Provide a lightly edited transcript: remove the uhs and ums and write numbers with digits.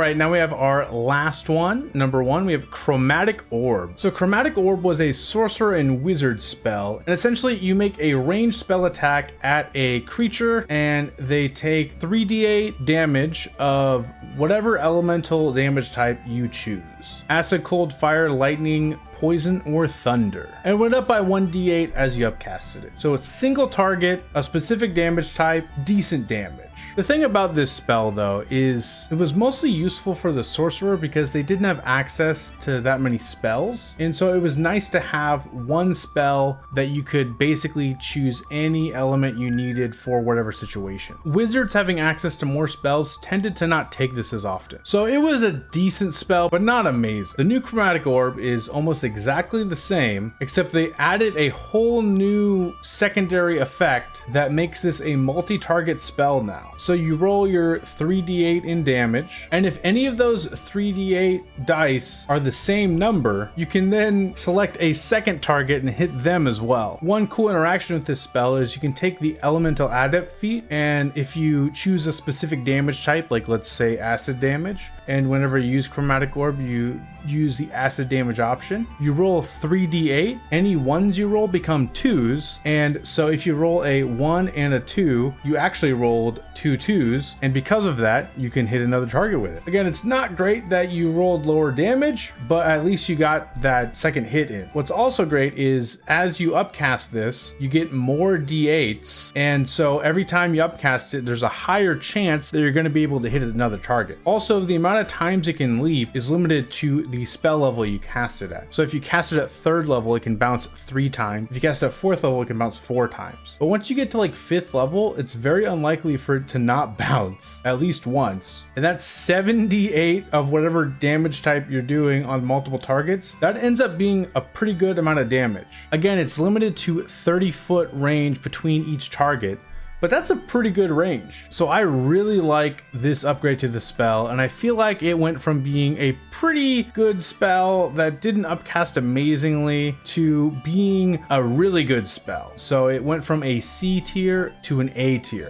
All right, now we have our last one. Number 1, we have Chromatic Orb. So Chromatic Orb was a sorcerer and wizard spell, and essentially you make a ranged spell attack at a creature and they take 3d8 damage of whatever elemental damage type you choose. Acid, cold, fire, lightning, poison, or thunder. And it went up by 1d8 as you upcasted it. So it's single target, a specific damage type, decent damage. The thing about this spell though is it was mostly useful for the sorcerer because they didn't have access to that many spells, and so it was nice to have one spell that you could basically choose any element you needed for whatever situation. Wizards having access to more spells tended to not take this as often, so it was a decent spell but not amazing. The new Chromatic Orb is almost exactly the same, except they added a whole new secondary effect that makes this a multi-target spell now. So you roll your 3d8 in damage, and if any of those 3d8 dice are the same number, you can then select a second target and hit them as well. One cool interaction with this spell is you can take the Elemental Adept feat, and if you choose a specific damage type, like let's say acid damage, and whenever you use Chromatic Orb, you use the acid damage option, you roll 3d8. Any ones you roll become 2s, and so if you roll a 1 and a 2, you actually rolled 2 2s, and because of that, you can hit another target with it. Again, it's not great that you rolled lower damage, but at least you got that second hit in. What's also great is as you upcast this, you get more d8s, and so every time you upcast it, there's a higher chance that you're going to be able to hit another target. Also, the amount of times it can leap is limited to the spell level you cast it at. So if you cast it at 3rd level, it can bounce 3 times. If you cast it at 4th level, it can bounce 4 times. But once you get to like 5th level, it's very unlikely for it to not bounce at least once. And that's 78 of whatever damage type you're doing on multiple targets. That ends up being a pretty good amount of damage. Again, it's limited to 30-foot range between each target, but that's a pretty good range. So I really like this upgrade to the spell, and I feel like it went from being a pretty good spell that didn't upcast amazingly to being a really good spell. So it went from a C tier to an A tier.